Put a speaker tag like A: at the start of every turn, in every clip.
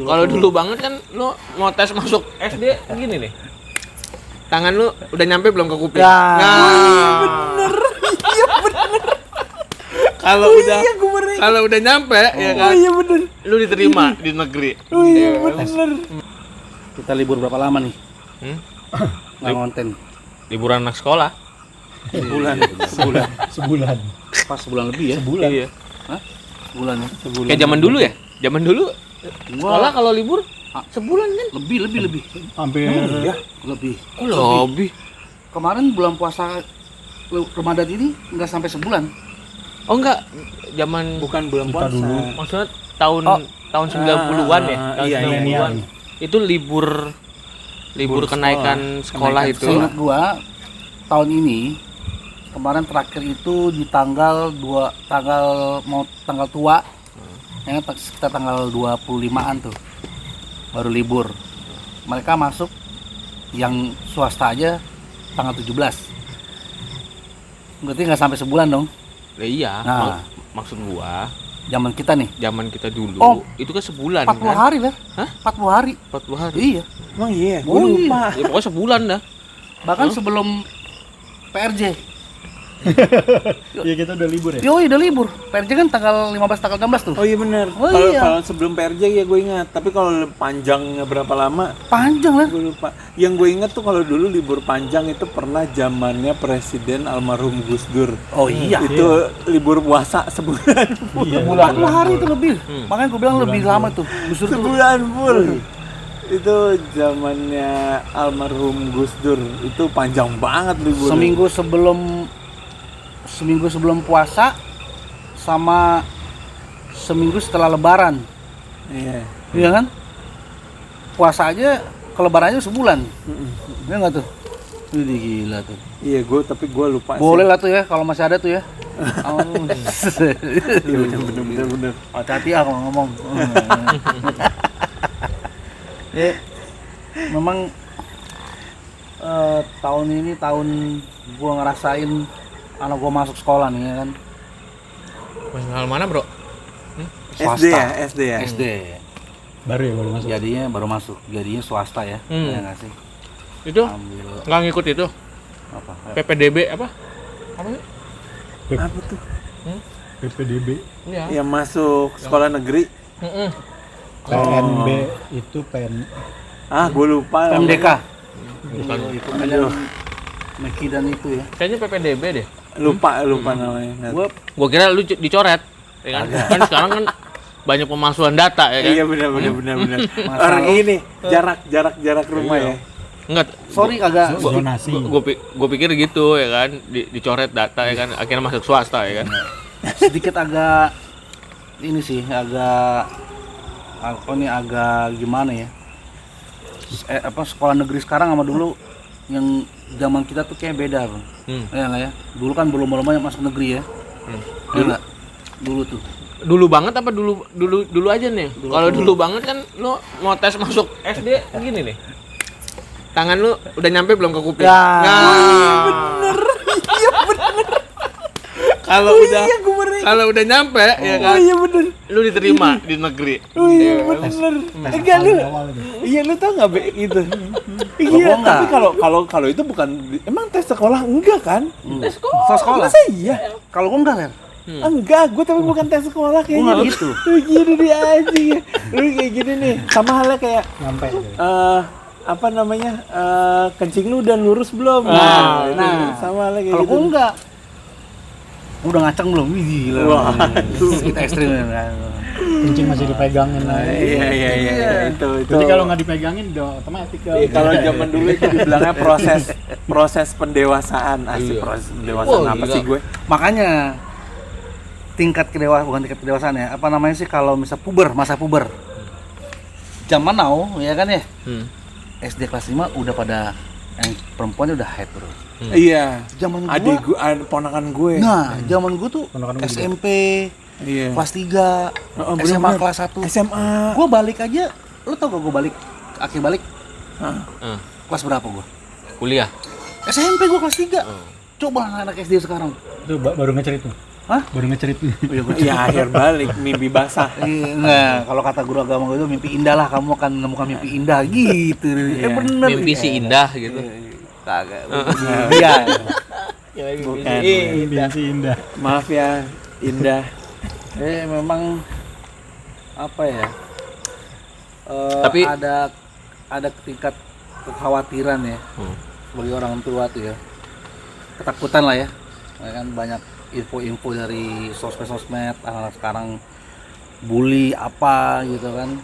A: Kalau dulu banget kan lu mau tes masuk SD gini nih. Tangan lu udah nyampe belum ke kuping?
B: Ya.
A: Bener. Iya bener. Kalau udah nyampe ya kan.
B: Iya bener.
A: Lu diterima di negeri.
B: Oh iya bener. Kita libur berapa lama nih? Nggak ngonten.
A: Liburan anak sekolah.
B: Sebulan. Pas sebulan lebih ya?
A: Sebulan. Iya.
B: Hah? Sebulan ya? Sebulan.
A: Kayak zaman dulu ya? Zaman dulu sekolah kalau libur sebulan kan?
B: Lebih.
C: Hampir
B: Ya, lebih.
A: Oh, lebih.
B: Kemarin bulan puasa Ramadan ini nggak sampai sebulan.
A: Oh enggak, zaman
D: Bukan bulan
C: kita
D: puasa.
C: dulu.
A: maksudnya tahun 90-an ya? Tahun
D: iya,
A: 90-an. Itu libur kenaikan sekolah itu.
B: Seingat gua tahun ini kemarin terakhir itu di tanggal tua. Ya, kita tanggal 25-an tuh. Baru libur. Mereka masuk yang swasta aja tanggal 17. Berarti nggak sampai sebulan dong.
A: Iya,
B: Nah.
A: maksud gua
B: Zaman kita nih.
A: zaman kita dulu
B: Oh,
A: itu kan sebulan
B: 40
A: kan?
B: hari lah.
A: Hah?
B: 40 hari.
A: 40 hari.
B: Iya.
D: Emang iya,
B: Oh,
D: gue lupa.
A: Ya pokoknya sebulan dah.
B: Bahkan sebelum PRJ.
C: Iya kita udah libur ya.
B: Yoi, udah libur. PRJ kan tanggal 15 tanggal 16 tuh.
D: Oh iya benar.
B: Oh,
D: Kalau
B: iya.
D: kalau sebelum PRJ ya gue ingat, tapi kalau panjangnya berapa lama
B: Panjang lah.
D: gue lupa. Yang gue ingat tuh kalau dulu libur panjang itu pernah zamannya Presiden almarhum Gus Dur.
B: Oh iya.
D: Itu libur puasa sebulan.
C: Iya.
B: 40 hari itu lebih. Makanya gue bilang lebih lama tuh. Gus Dur tuh.
D: Sebulan full. Itu zamannya almarhum Gus Dur. Itu panjang banget libur.
B: Seminggu sebelum puasa sama seminggu setelah lebaran.
D: Iya.
B: Iya kan? Puasa aja ke lebarannya sebulan. Iya enggak tuh? Ini gila tuh.
D: Iya, tapi gue lupa
B: Boleh lah tuh ya kalau masih ada tuh ya. Oh.
D: Iya bener.
B: Hati-hati ah kalau ngomong. Ya, memang tahun ini tahun gua ngerasain anak gua masuk sekolah nih ya kan.
A: Hal mana, Bro?
D: SD ya, SD ya.
B: SD.
C: Baru ya baru masuk.
B: Jadinya swasta ya. Ya nggak sih?
A: Itu
B: Ambil
A: nggak ngikut itu.
B: apa?
A: PPDB apa? Apa sih?
D: Apa tuh?
C: PPDB,
A: Iya.
D: Yang masuk sekolah negeri.
C: PNB itu PN.
D: Ah, gue lupa.
B: PMDK.
A: Bukan.
B: Pemilihan Meki dan itu ya.
A: Kayaknya PPDB deh.
D: Lupa namanya.
A: Gua kira lu dicoret. Ya kan? Kan sekarang kan banyak pemalsuan data ya kan?
D: Iya benar. Orang ini jarak rumah ya.
A: Enggak.
B: Sorry agak
C: Zonasi.
A: Gue pikir gitu ya kan, dicoret data ya kan, akhirnya masuk swasta ya kan.
B: sedikit agak ini sih agak gimana ya? Sekolah negeri sekarang sama dulu yang zaman kita tuh kayak beda, Bro. Ya nggak ya? Dulu kan belum banyak masuk negeri ya. Ya nggak? Dulu tuh.
A: Dulu banget apa dulu aja nih? Kalau dulu banget kan lu mau tes masuk SD gini nih. Tangan lu udah nyampe belum ke kuping?
B: Ya.
A: Bener. Iya bener. Kalau udah nyampe ya kan.
B: Iya bener.
A: Lu diterima di negeri.
D: Oh iya benar. Enggak lu. Iya lu tau nggak gitu. Iya,
B: Kalau
D: tapi kalau itu bukan emang tes sekolah enggak kan?
B: Tes sekolah.
D: Masa iya?
B: Kalau gua enggak, Ler.
D: Enggak, gue tapi bukan tes sekolah
B: Gua
D: kayaknya.
B: nggak gitu.
D: Lu gini dia aja. Lu kayak gini nih. Sama halnya kayak
C: Nyampe.
D: apa namanya? Kencing lu udah lurus belum?
B: Nah,
D: sama halnya kayak
B: Kalau
D: gitu.
B: gua enggak. Udah ngaceng belum? Wih, gila.
D: Wah,
B: Kita ekstrim ya.
C: Kencing masih dipegangin lah.
D: Iya, itu.
C: Jadi kalau nggak dipegangin udah otomatis dong.
D: Iya, kalau zaman dulu itu dibilangnya proses pendewasaan. Asik, proses pendewasaan apa
A: gila.
D: sih gue?
B: Makanya bukan tingkat kedewasaan ya. Apa namanya sih kalau misal masa puber. Zaman now ya kan ya. SD kelas 5 udah pada yang perempuannya udah head, Bro.
D: Iya.
B: Zaman gua
D: Adik gue, ponakan gue.
B: Nah, zaman gua tuh
C: Ponakan gua juga.
B: SMP
D: Iya.
B: kelas 3,
D: Oh,
B: SMA
D: bener-bener.
B: kelas 1.
D: SMA.
B: Gua balik aja, lu tau gak gua balik? Akhir balik
D: Hah?
B: kelas berapa gua?
A: Kuliah.
B: SMP gua kelas 3. Coba anak SD sekarang.
C: Itu baru nge-cerit tuh.
B: Hah?
C: Baru ngecerit.
D: Iya, akhir balik, mimpi basah.
B: Nah, kalau kata guru agama gue itu mimpi indah lah, kamu akan menemukan mimpi indah gitu. Bener.
A: Mimpi si indah gitu.
B: Kagak. Iya.
D: Bukan.
C: Mimpi indah.
D: Maaf ya, Indah.
B: Memang apa ya?
A: Tapi-
B: ada tingkat kekhawatiran ya bagi orang tua tuh ya, ketakutan lah ya. Kan banyak info-info dari sosmed anak sekarang, bully apa gitu kan.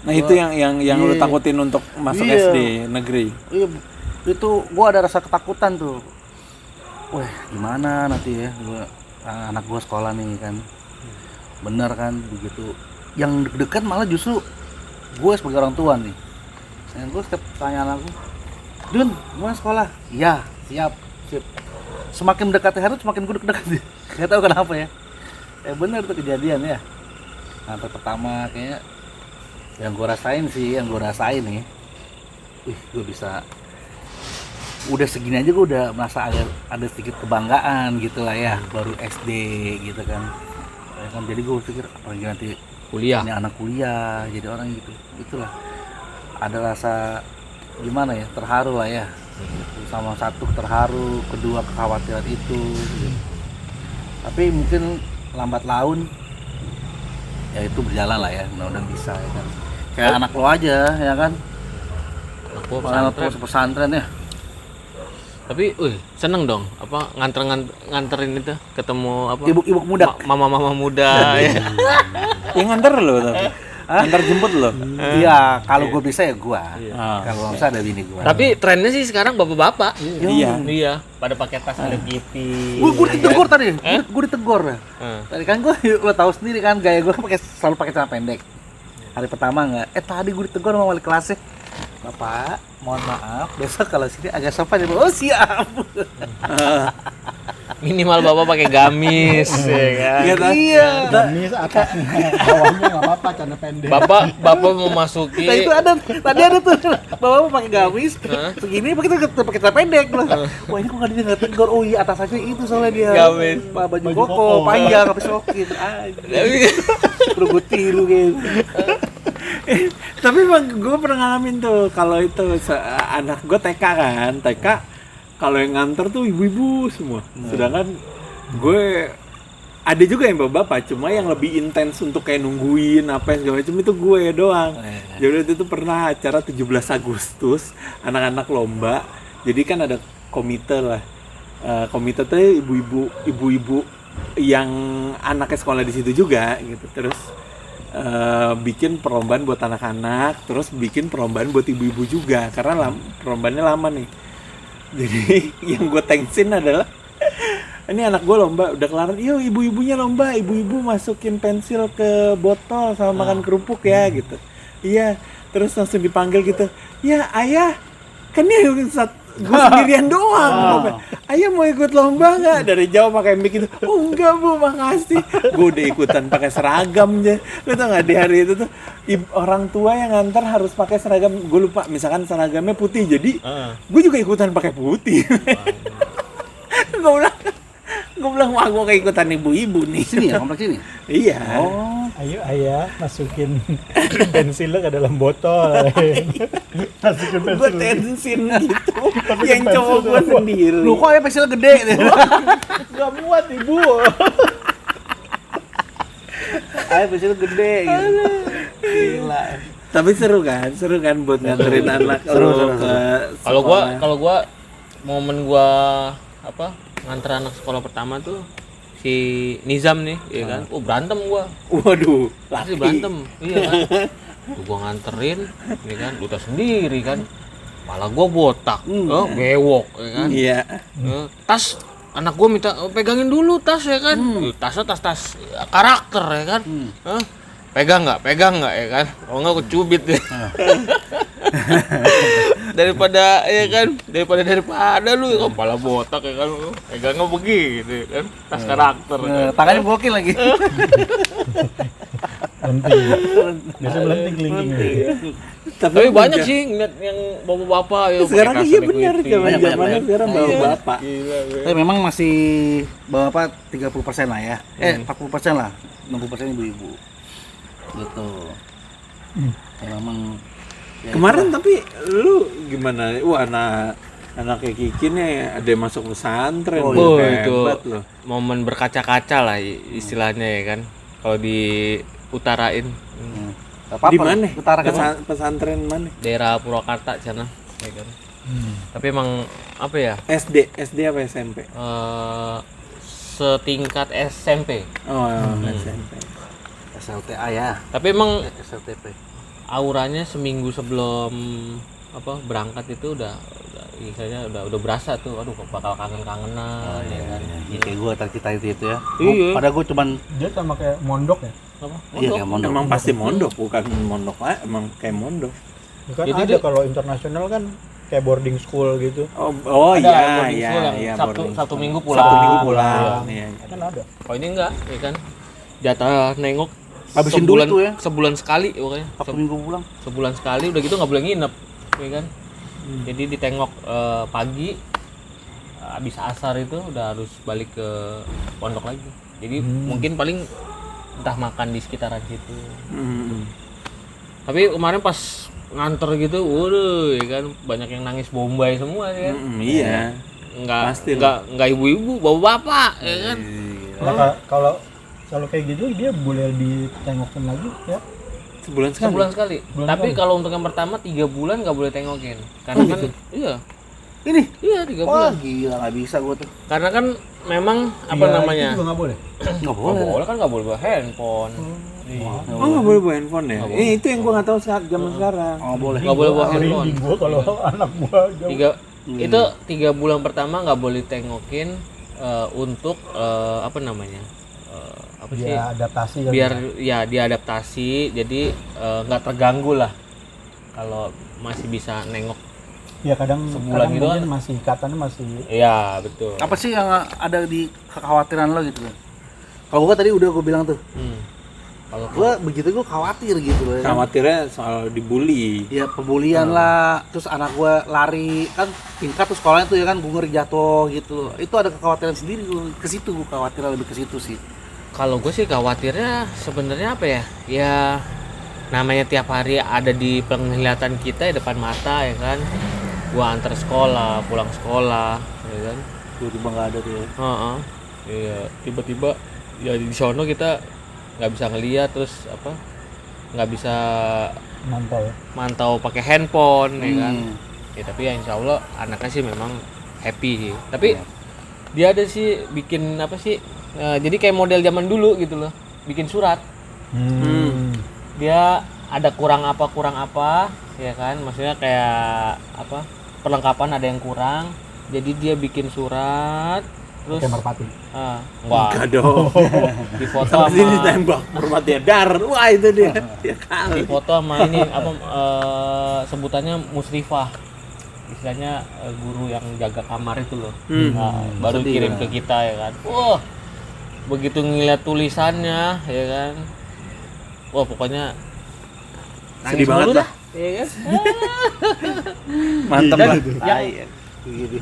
D: Nah, itu yang lu
B: Iya.
D: takutin untuk masuk
B: Iya.
D: SD negeri.
B: Iya, itu gua ada rasa ketakutan tuh. Wah, gimana nanti ya anak gua sekolah nih kan. Bener kan begitu. Yang deg-degan malah justru gue sebagai orang tua nih. Dan gue setiap tanya anakku, Dun, mau sekolah? Iya, siap. Semakin mendekati hari semakin gue deg-degan. Gak tahu kenapa ya. Bener tuh kejadian ya. Nah, pertama kayaknya yang gue rasain nih. Gue bisa udah segini aja gue udah merasa ada sedikit kebanggaan gitu lah ya, baru SD gitu kan. Ya kan, jadi gue pikir apalagi nanti
A: Kuliah.
B: ini anak kuliah jadi orang gitu, itulah ada rasa gimana ya, terharu lah ya, sama satu terharu, kedua kekhawatiran itu gitu. Tapi mungkin lambat laun ya itu berjalan lah ya, mudah-mudahan bisa ya kan, kayak anak lo aja ya kan,
A: Anak gua
B: anak
A: pesantren.
B: lo pesantren ya.
A: Tapi, seneng dong. Apa nganterin itu ketemu apa?
B: Ibu-ibu muda.
A: Mama-mama muda. Ya.
D: Yang nganter lo tapi. Antar jemput lo.
B: Iya, kalau gue bisa ya gue.
D: Ah.
B: Kalau nggak bisa ada bini gue.
A: Tapi trennya sih sekarang bapak-bapak.
D: Iya.
A: Iya, pada pakai tas Hello Kitty.
B: Gue ditegur tadi, gue ditegur.
A: Eh.
B: Tadi kan gue, lo tahu sendiri kan gaya gue selalu pakai celana pendek. Hari pertama nggak, tadi gue ditegur sama wali kelasnya. Bapak, mohon maaf, besok kalau sini agak sopan ya. Oh siap.
A: Minimal bapak pakai gamis, ya kan?
B: Iya.
C: Gamis atasnya, bawahnya nggak apa-apa, celana pendek.
A: Bapak mau masuki.
B: Nah itu ada, tadi ada tuh, bapak mau pakai gamis, segini pakai celana pendek loh. Wah ini kok nggak tegur? Oh iya atas aja itu soalnya dia.
A: Gamis.
B: Baju koko, panjang, habis sokin. Perlu gue tiru gitu.
D: Tapi bang, gue pernah ngalamin tuh kalau itu anak gue TK kan, TK kalau yang nganter tuh ibu-ibu semua. Sedangkan gue ada juga yang bapak-bapak, cuma yang lebih intens untuk kayak nungguin apa yang segala macam itu gue doang. Jadi waktu itu pernah acara 17 Agustus, anak-anak lomba. Jadi kan ada komite lah. Komite tuh ibu-ibu yang anaknya sekolah di situ juga gitu. Terus bikin perlombaan buat anak-anak, terus bikin perlombaan buat ibu-ibu juga karena perlombaannya lama nih. Jadi yang gue tensin adalah ini anak gue lomba udah kelar, yuk ibu-ibunya lomba, ibu-ibu masukin pensil ke botol sama makan kerupuk ya gitu. Iya, terus langsung dipanggil gitu, ya ayah, kan dia gue sendirian doang. Ayah mau ikut lomba nggak? Dari jauh pakai mic itu, oh enggak bu, makasih. Gue udah ikutan pakai seragam aja. Lo tau nggak di hari itu tuh orang tua yang nganter harus pakai seragam. Gue lupa, misalkan seragamnya putih, jadi gue juga ikutan pakai putih. Gue bilang wah gue kayak ikutan ibu-ibu nih.
B: Sini ya, kompleks ini.
D: Iya.
B: Oh,
C: Ayo ayah masukin pensilnya ke dalam botol. Masukin
D: Gue
C: pensil.
D: tensin gitu. Yang cowok gue sendiri.
B: lu kok ya pensil gede deh.
C: Gak muat ibu.
B: Ayo pensil gede gitu. Gila.
D: Tapi seru kan buat nganterin anak lo ke sekolah.
A: Kalau gua momen gua apa nganter anak sekolah pertama tuh si Nizam nih, ya kan? Oh berantem gua,
D: Waduh,
A: pasti
D: laki.
A: berantem, iya kan? Gua nganterin, ya kan? Duta sendiri kan, malah gua botak, bewok, ya kan?
D: Iya.
A: Tas anak gua minta pegangin dulu tas ya kan? Tasnya tas karakter ya kan? Pegang nggak ya kan? Kalau nggak aku cubit ya. daripada lu kepala botak ya kan, pegangnya begitu ya kan, tas karakter ya kan?
B: Tangannya bokil lagi.
C: Lenting. Biasa lenting kelingking.
A: Tapi banyak sih ngeliat yang bapak-bapak ya
D: Sekarang
A: pakai
D: iya
A: kasar
D: benar,
A: equity.
D: zaman
B: banyak.
D: sekarang bawa bapak.
B: Tapi memang masih bapak 30% lah ya. 40% lah. 60% ibu-ibu. Gitu. Ya memang ya
D: Kemarin tapi lu gimana? Wah, anak kayak Kiki nih ada yang masuk pesantren.
B: Oh,
A: Oh,
D: Hebat
A: itu
D: loh.
A: momen berkaca-kaca lah istilahnya ya kan. Kalau diutarain
B: Gak apa-apa.
D: Di mana?
B: Utara kan.
D: Pesantren mana?
A: daerah Purwakarta sana ya kan. Tapi emang apa ya?
D: SD apa SMP?
A: Setingkat SMP.
D: Oh, SMP.
B: SLTA ya.
A: Tapi emang
B: SLTP.
A: auranya seminggu sebelum apa berangkat itu udah misalnya udah berasa tuh, aduh bakal kangen-kangenan ya kan.
B: Ya, kayak gue kita itu ya.
A: Iya.
B: Padahal gue cuman
C: Dia sama kayak mondok ya.
A: Apa?
B: iya kayak mondok.
D: Emang pasti mondok, bukan mondok lah, emang kayak mondok.
C: Kan
A: Jadi
C: ada
A: dia-
C: kalau internasional kan kayak boarding school gitu.
D: Oh
A: Ada
D: iya,
A: boarding
D: iya,
A: school yang
D: iya.
A: Sabtu
D: boarding
A: Sabtu
D: school.
A: Minggu pulang.
D: Sabtu Minggu pulang.
A: Iya.
D: Iya.
C: Kan ada.
A: Oh ini enggak, ya kan? Jatah nengok
B: Habisin dulu tuh ya.
A: Sebulan sekali pokoknya.
B: Sabtu Minggu pulang.
A: Sebulan sekali udah gitu nggak boleh nginep, ya kan? Jadi ditengok pagi, habis asar itu udah harus balik ke pondok lagi. Jadi mungkin paling entah makan di sekitaran situ. Tapi kemarin pas nganter gitu, waduh, ya kan banyak yang nangis Bombay semua ya kan?
D: Iya. Pasti
A: Enggak ibu-ibu, bapak-bapak ya kan?
C: Nah, kalau kayak gitu dia boleh ditengokin lagi ya.
D: Sebulan sekali.
A: Sebulan sekali.
C: Sebulan
A: Tapi
C: sekali.
A: kalau untuk yang pertama 3 bulan nggak boleh tengokin. Karena kan iya.
B: Ini.
A: Iya 3
B: Wah,
A: bulan.
B: gila nggak bisa gue tuh.
A: Karena kan memang apa
C: Iya,
A: namanya?
C: Itu juga nggak boleh.
B: Nggak
A: Nggak
B: boleh.
A: boleh kan nggak boleh bawa handphone. Iya.
D: Oh, nggak boleh bawa handphone ya? Itu yang gua nggak tahu saat zaman sekarang.
B: Oh, boleh.
A: Nggak boleh bawa handphone.
C: Merinding gua kalau anak gua jauh.
A: Itu 3 bulan pertama nggak boleh tengokin untuk apa namanya? Apa sih?
C: Dia adaptasi kan.
A: Biar ya diadaptasi jadi nggak terganggu lah kalau masih bisa nengok.
C: ya kadang
A: sebulan gitu
C: mungkin
A: kan.
C: masih ikatannya masih
A: Iya betul.
B: Apa sih yang ada di kekhawatiran lo gitu kan? Kalau gue tadi udah gue bilang tuh,
A: Kalau
B: gue begitu gue khawatir gitu loh. Ya kan?
D: Khawatirnya soal dibully.
B: Ya pembulian lah, terus anak gue lari kan tingkat tuh sekolahnya tuh ya kan gue ngeri jatuh gitu. Itu ada kekhawatiran sendiri gue ke situ, gue khawatir lebih ke situ sih.
A: Kalau gue sih khawatirnya sebenarnya apa ya? Ya namanya tiap hari ada di penglihatan kita ya depan mata ya kan. Gua antar sekolah, pulang sekolah, ya kan.
B: Tiba-tiba nggak ada tuh ya.
A: Heeh. Iya, tiba-tiba ya di sono kita nggak bisa ngeliat terus apa? Nggak bisa
C: mantau ya.
A: mantau pakai handphone ya kan.
B: Hmm.
A: Ya tapi ya insya Allah anaknya sih memang happy sih. Tapi dia ada sih bikin apa sih? Jadi kayak model zaman dulu gitu loh, bikin surat. Dia ada kurang apa, ya kan? Maksudnya kayak apa? Perlengkapan ada yang kurang. Jadi dia bikin surat, terus
C: Kayak merpati.
A: enggak
D: dong.
A: di foto
D: Sampai sini
A: sama
D: tembak hormati dar. Wah itu dia. Ya kali.
A: di foto sama ini apa sebutannya musrifah. Istilahnya guru yang jaga kamar itu loh. Nah, baru
B: Sedih
A: kirim
B: lah.
A: ke kita ya kan. Wah, begitu ngeliat tulisannya ya kan. Wah pokoknya
D: Sedih banget
A: mulu
D: lah.
A: dah, ya kan?
D: Mantap
A: Dan
D: lah.
A: yang
B: Gitu.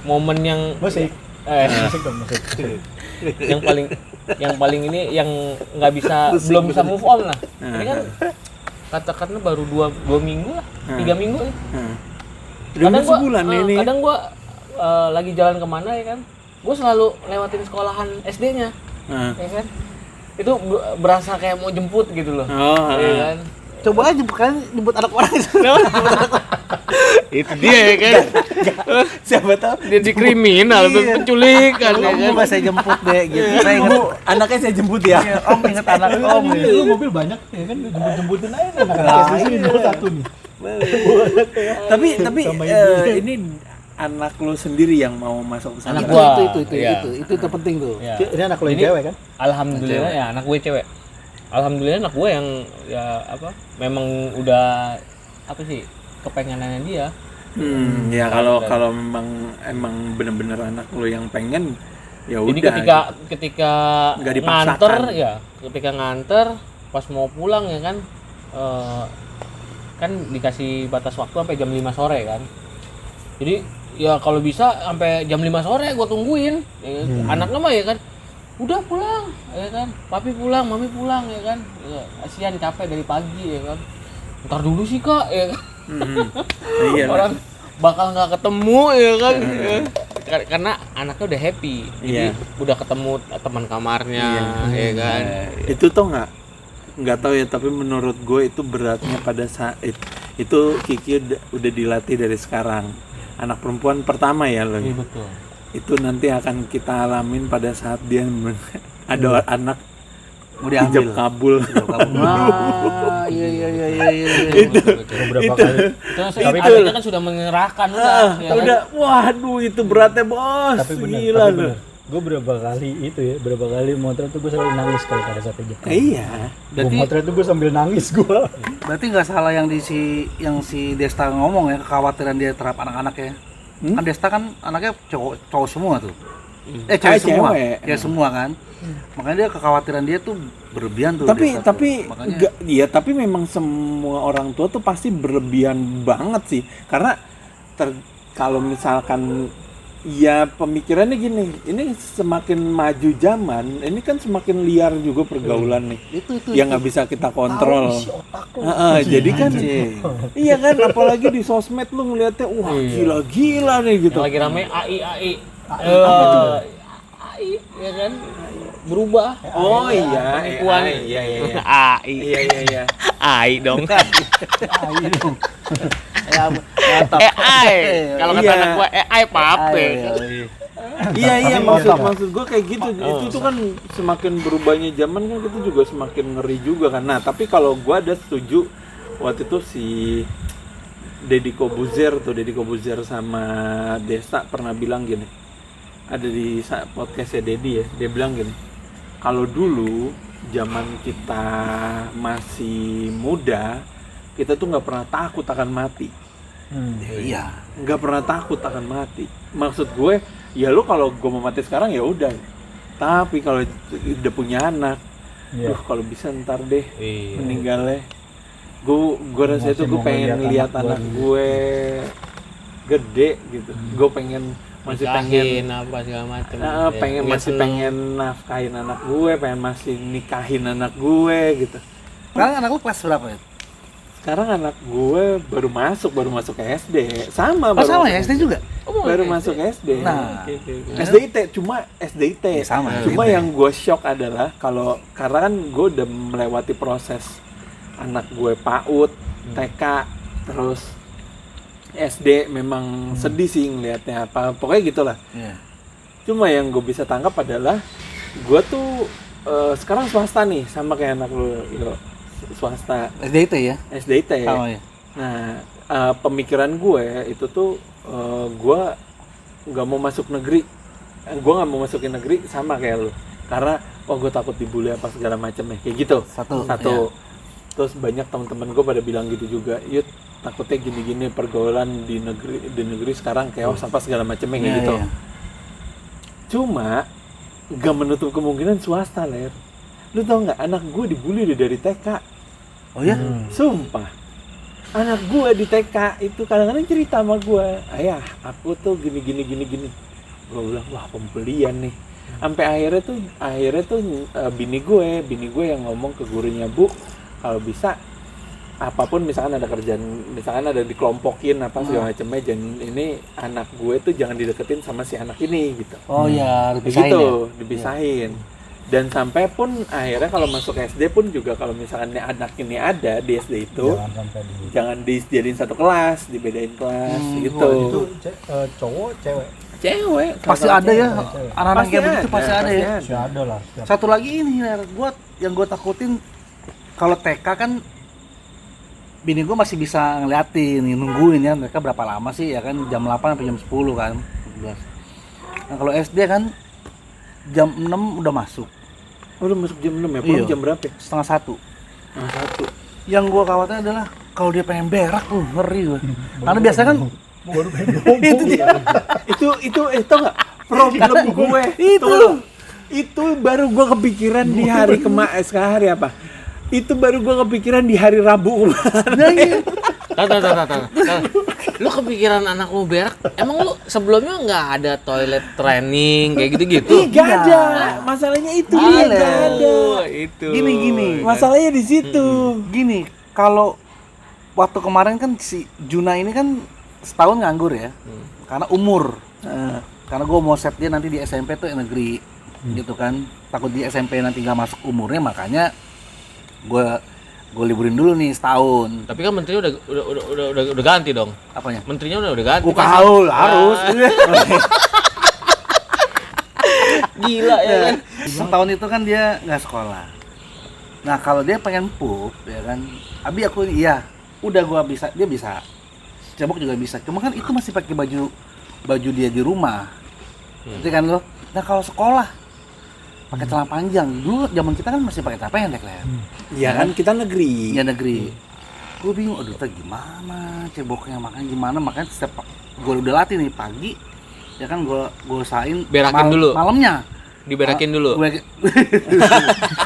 A: momen yang
C: Musik. Musik dong, musik.
A: yang paling ini yang nggak bisa belum bisa move on lah. Ini kan katakanlah baru dua minggu lah, 3 minggu nih.
D: Udah mau sebulan ini.
A: Kadang gua lagi jalan kemana ya kan, gua selalu lewatin sekolahan SD-nya, ya kan. Itu berasa kayak mau jemput gitu loh, ya kan.
B: Coba aja bukan jemput anak orang itu.
A: Itu dia ya kan.
D: Siapa tahu
A: Dia di kriminal,
B: Iya.
A: penculikan ya kan.
B: Coba saya jemput deh gitu. Saya ingat
D: anaknya saya jemput ya.
B: Iya, Om inget anak Om.
C: Ini
B: gitu.
C: lu mobil banyak ya kan jemput-jemputin aja anak di sini cuma satu nih.
D: Tapi
C: Sama ibunya.
D: ini anak lu sendiri yang mau masuk ke sana.
A: Anak gua. Iya.
B: Itu terpenting tuh.
A: Ya.
C: Ini anak lo yang
A: Ini-
C: cewek kan?
A: Alhamdulillah ya anak gue cewek. Alhamdulillah anak gue yang ya apa memang udah apa sih kepengenannya dia.
D: Ya kalau emang bener-bener anak lu yang pengen ya
A: Jadi
D: udah.
A: ketika
D: Nggak dipaksakan.
A: ketika nganter pas mau pulang ya kan, kan dikasih batas waktu sampai jam 5 sore kan. Jadi ya kalau bisa sampai jam 5 sore gue tungguin. Ya, anaknya mah ya kan, udah pulang ya kan, papi pulang, mami pulang ya kan. Ya, kasihan capek dari pagi ya kan. Ntar dulu sih kak ya kan.
D: Iya.
A: Orang bakal nggak ketemu ya kan. Karena anaknya udah happy. Jadi udah ketemu teman kamarnya ya kan.
D: Itu tuh nggak tahu ya, tapi menurut gue itu beratnya pada saat itu Kiki udah dilatih dari sekarang. Anak perempuan pertama ya lo.
A: Iya betul.
D: Itu nanti akan kita alamin pada saat dia ada anak
B: mau diambil.
D: hijab kabul.
B: Wah, iya.
C: Itu beberapa kali.
A: Tapi adanya kan sudah menyerahkan
D: Udah, waduh itu beratnya bos.
C: Tapi benar,
D: Gila
C: tapi
D: lo.
C: benar. Gue berapa kali motret tuh gue selalu nangis kalau pada saat hijab kabul.
D: Iya.
C: Gue motret tuh gue sambil nangis gue.
B: Berarti nggak salah yang si Desta ngomong ya, kekhawatiran dia terhadap anak-anaknya. Kan Desta kan anaknya cowok semua tuh. Cewek semua. Cewek semua kan. Makanya dia kekhawatiran dia tuh berlebihan tuh.
D: Tapi
B: Desta tuh. Makanya
D: enggak, iya, tapi memang semua orang tua tuh pasti berlebihan banget sih. Karena kalau misalkan ya pemikirannya gini, ini semakin maju zaman, ini kan semakin liar juga pergaulan nih.
B: itu
D: yang nggak bisa kita kontrol. Jadi kan, iya kan, apalagi di sosmed lu ngeliatnya, wah gila-gila nih gitu.
A: Yang lagi rame AI. AI ya kan berubah.
D: Oh iya,
A: Penipuan.
D: iya.
A: AI.
D: Iya.
A: AI dong.
B: AI dong.
A: AI. Kalau kata anak gua AI pape.
D: Iya maksud gua kayak gitu. Itu tuh kan semakin berubahnya zaman kan kita juga semakin ngeri juga kan. Nah, tapi kalau gua ada setuju waktu itu si Deddy Kobuzer sama Desta pernah bilang gini. Ada di podcastnya Deddy ya, dia bilang gini, kalau dulu zaman kita masih muda, kita tuh nggak pernah takut akan mati.
B: Iya.
D: Nggak pernah takut akan mati. Maksud gue, ya lu kalau gue mau mati sekarang ya udah. Tapi kalau udah punya anak, kalau bisa ntar deh meninggalnya. Gue rasa itu gue pengen lihat anak gue gede gitu. Gue pengen
A: pengen apa segala macam.
D: Pengen nafkahin anak gue, pengen masih nikahin anak gue gitu.
B: Sekarang anak lu kelas berapa ya?
D: Sekarang anak gue baru masuk ke SD. Sama
B: ya SD juga?
D: Baru masuk SD.
B: Nah,
D: SDIT cuma SDIT.
B: Sama.
D: Cuma yang gue shock adalah karena kan gue udah melewati proses anak gue PAUD, TK, terus SD memang sedih sih ngelihatnya apa. Pokoknya gitulah. Cuma yang gue bisa tangkap adalah gue tuh sekarang swasta nih, sama kayak anak lu, swasta.
B: SDIT ya?
D: SDIT.
B: Sama ya.
D: Nah, pemikiran gue itu tuh gue nggak mau masuk negeri. Gue nggak mau masukin negeri sama kayak lu. Karena gue takut dibully apa segala macam kayak gitu. Satu. Ya. Terus banyak teman-teman gue pada bilang gitu juga. Yud, takutnya gini-gini pergaulan di negeri sekarang chaos apa segala macamnya kayak gitu. Iya. Cuma nggak menutup kemungkinan swasta, Ler. Lu tau nggak, anak gue dibully dari TK.
B: Oh ya?
D: Sumpah. Anak gue di TK itu kadang-kadang cerita sama gue, ayah, aku tuh gini. Gue bilang, wah pembelian nih. Sampai akhirnya tuh bini gue yang ngomong ke gurunya, Bu, kalau bisa apapun misalkan ada kerjaan, misalkan ada dikelompokin apa segala macamnya, ini anak gue tuh jangan dideketin sama si anak ini gitu.
B: Oh ya, dipisahin
D: gitu,
B: ya?
D: dipisahin. Dan sampai pun akhirnya kalau masuk SD pun juga kalau misalkan anak ini ada di SD itu jangan dijadiin satu kelas, dibedain kelas gitu.
C: Itu cowok,
D: cewek
B: pasti ada ya, anak-anak kayak begitu pasti ada ya.
C: Pasti ada lah.
B: Satu lagi ini yang gue takutin, kalau TK kan bini gue masih bisa ngeliatin, nungguin ya mereka berapa lama sih ya kan, jam 8 sampai jam 10 kan. Nah kalau SD kan jam 6 udah masuk.
D: Udah masuk jam 6 ya? Pulang jam berapa?
B: Setengah 1. Yang gue khawatir adalah kalau dia pengen berak tuh ngeri gue. Karena biasanya kan itu dia.
D: itu tau nggak problem gue itu baru gue kepikiran di hari hari apa Itu baru gua kepikiran di hari Rabu kemarin.
B: Nah, iya.
A: Tar. Lu kepikiran anak lu berak? Emang lu sebelumnya nggak ada toilet training kayak gitu-gitu?
D: Gak ada. Masalahnya itu dia
B: Ada.
D: gak ada.
A: Itu.
B: Gini.
D: Masalahnya di situ.
B: Gini, kalau waktu kemarin kan si Juna ini kan setahun nganggur ya. Karena umur. Karena gue mau set dia nanti di SMP tuh negeri gitu kan. Takut di SMP nanti nggak masuk umurnya, makanya gue liburin dulu nih setahun.
A: Tapi kan menterinya udah ganti dong.
B: Apanya?
A: Menterinya udah ganti.
B: Buka haul harus.
A: Gila ya kan.
B: Setahun itu kan dia nggak sekolah. Nah kalau dia pengen pup ya kan, Abi aku iya, udah gua bisa, dia bisa. Cebok juga bisa. Cuma kan itu masih pakai baju dia di rumah. Itu kan lo. Nah kalau sekolah pakai celana panjang. Dulu zaman kita kan masih pakai celana pendek lah.
D: Ya kan kita negeri.
B: Ya negeri. Gue bingung, aduh gimana ceboknya, makanya gimana, makanya setiap gue udah latih nih pagi ya kan gue usahain
A: Berakin dulu.
B: malamnya
A: Diberakin dulu.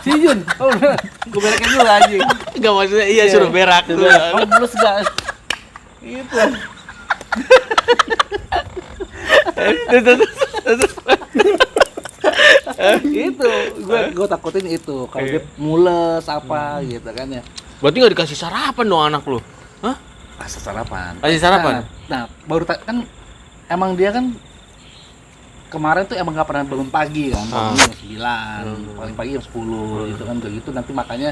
B: Si Jun, gue berakin dulu aja.
A: Enggak maksudnya iya suruh berak dulu.
B: Kamu belus gak? Itu. Itu gue takutin itu kalau dia mules apa gitu kan ya.
A: Berarti nggak dikasih sarapan dong anak lu? Hah?
B: Kasih sarapan.
A: Kasih sarapan?
B: Nah baru kan emang dia kan kemarin tuh emang nggak pernah bangun pagi kan, bangun jam 9, paling pagi jam 10 gitu kan, begitu nanti makannya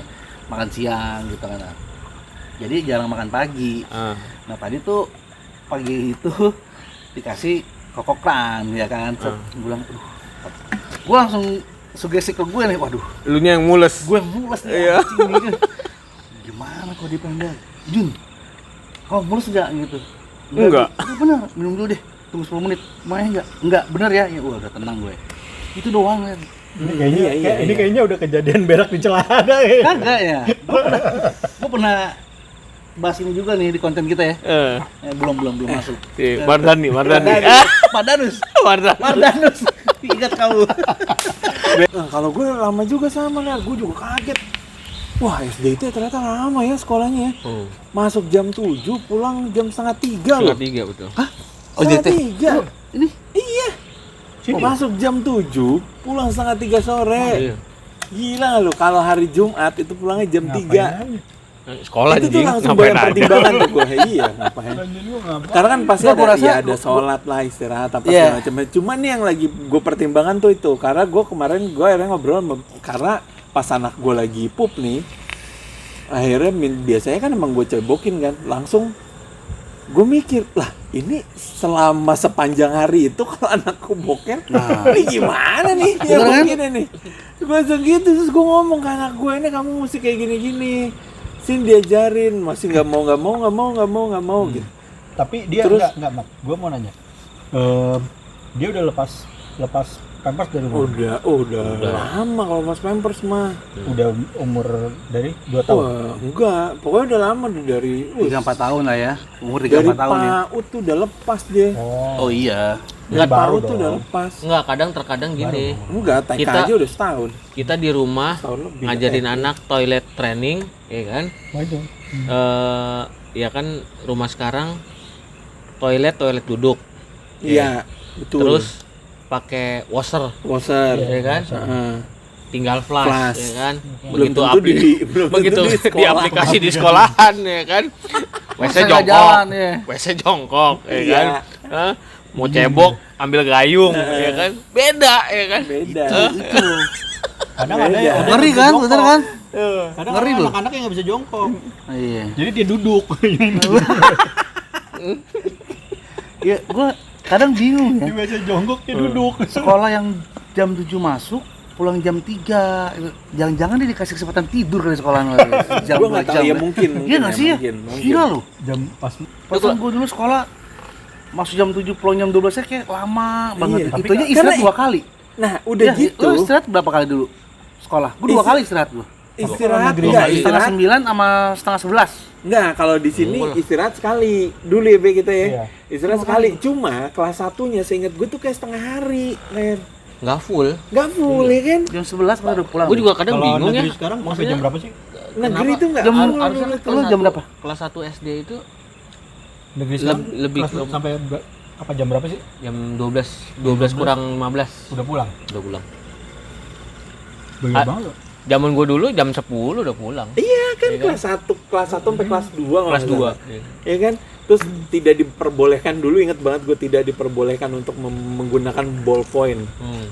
B: makan siang gitu kan. Jadi jarang makan pagi. Nah tadi tuh pagi itu dikasih kokokran ya kan, gue bilang, gue langsung sugesti ke gue nih, waduh,
A: Lu nya yang mules.
B: gue mules nih,
A: Iya.
B: anjing nih. Gimana kok dipendek, Jun, kau mules gak gitu?
A: Enggak.
B: Bener, minum dulu deh, tunggu 10 menit, main enggak, bener ya, ya udah tenang gue, itu doang kan.
C: Ini kayaknya udah kejadian berak di celana ya.
B: Kagak ya, gue pernah bahas ini juga nih di konten kita ya. Belum masuk.
A: Mardani.
B: Pak Danus.
A: Mardani.
B: Ingat kamu.
D: Nah, kalau gue lama juga sama lah, gue juga kaget. Wah, SD itu ternyata lama ya sekolahnya. Masuk jam 7, pulang jam setengah 3 loh.
A: 3 betul.
B: Hah?
D: Setengah 3.
B: Ini?
D: Iya. Masuk jam 7, pulang setengah 3 sore.
A: Iya.
D: Gila lu, kalau hari Jumat itu pulangnya jam 3.
A: Sekolah
D: Itu tuh
A: anjing,
D: langsung
A: ngapain
D: banyak
A: aja.
D: pertimbangan tuh gue. Iya, ngapain? Karena kan pasti
B: Gua
D: ada,
B: rasa
D: ya ada sholat lah, istirahat apa
B: Iya.
D: segala macam. Cuman nih yang lagi gue pertimbangkan tuh itu, karena gue kemarin gue akhirnya ngobrol karena pas anak gue lagi pup nih, akhirnya biasanya kan emang gue cebokin kan, langsung gue mikir lah ini selama sepanjang hari itu kalau anakku boker, ini gimana nih dia
B: Bener kan?
D: begini nih, gue langsung gitu terus gue ngomong ke anak gue ini kamu mesti kayak gini-gini. Sin diajarin, masih nggak mau gitu.
C: Tapi dia
D: Terus-
C: enggak, Mak. Gua mau nanya. Dia udah lepas pampers dari mana?
D: Udah lama kalau mas Pampers mah.
C: Udah umur dari 2 tahun.
D: Wah, enggak, pokoknya udah lama tuh dari
B: 3-4 tahun lah ya. Umur
D: dari
B: 3-4 tahun ya.
D: PAUD tuh udah lepas dia.
B: Oh iya.
D: Enggak
C: baru
D: PAUD tuh
C: dong.
D: udah lepas.
A: Enggak, terkadang gini.
D: Enggak, TK
A: Kita-
D: aja udah setahun.
A: Kita di rumah
D: Tahun lebih.
A: ngajarin anak toilet training, ya kan?
C: Wah itu.
A: Ya kan rumah sekarang toilet duduk.
D: Iya, betul.
A: Terus pakai washer,
D: washer.
A: ya kan?
D: Heeh.
A: Tinggal flash,
D: Flash.
A: ya kan?
D: Belum tentu belum
A: begitu
D: tentu di
A: di
D: sekolah.
A: aplikasi di sekolahan, ya kan? WC
B: Masa nggak
A: jongkok,
B: jalan, ya.
A: WC jongkok, ya
D: Iya.
A: kan? Hah? Mau cebok ambil gayung, ya kan? Beda, ya kan?
D: Beda.
B: Itu.
C: Kadang ada yang
B: Ngeri kan, bener kan?
C: Kadang
B: Ngeri
C: ada
B: loh.
C: anak-anak yang nggak bisa jongkok.
B: Iya.
C: Jadi dia duduk.
B: Ya, gua kadang bingung ya.
C: Dia biasa jongkok dia duduk.
B: Sekolah yang jam 7 masuk, pulang jam 3. Jangan-jangan dia dikasih kesempatan tidur kali sekolah jam
D: Gua nggak tahu ya, mungkin
B: Iya nggak sih ya?
D: mungkin.
B: Gila loh.
C: Jam pas
B: Perasaan gue dulu sekolah masuk jam 7 pulang jam 12 nya kayak lama banget.
D: Iya,
B: Tapi
D: tapi
B: itu istirahat
D: karena-
B: 2 kali.
D: Nah, udah
B: Ya,
D: gitu.
B: Lu istirahat berapa kali dulu? Sekolah. Gue 2 kali istirahat gue.
D: Istirahat
C: negeri.
D: enggak,
B: Setengah
D: istirahat
B: 9 sama setengah 11.
D: enggak, kalau di sini
A: Boleh.
D: istirahat sekali. Dulu ya Be, kita ya.
C: Iya.
D: Istirahat sekali. Cuma kelas 1-nya seingat gue tuh kayak setengah hari, Len.
A: Nggak full.
D: Enggak full ya kan?
B: Jam 11 kan udah pulang.
A: Gue juga kadang
C: kalau
A: bingung ya.
C: negeri sekarang sampai jam berapa sih?
D: negeri itu nggak
B: Jam-
D: full
A: harusnya
D: dulu
A: kan
D: tuh.
B: Lu jam berapa?
A: Kelas 1 SD itu
C: Negeri sekarang
A: lebih
C: kelas
A: ke-
C: sampai apa jam berapa sih?
A: jam 12 kurang 15
C: Udah pulang.
A: udah pulang.
C: Banyak
A: Ah,
C: banget loh.
A: Zaman gua dulu jam 10 udah pulang.
D: Iya kan
A: Iya kan?
D: kelas 1 sampai kelas 2
A: Kelas 2.
D: ya kan, terus tidak diperbolehkan dulu, ingat banget gue tidak diperbolehkan untuk menggunakan ballpoint,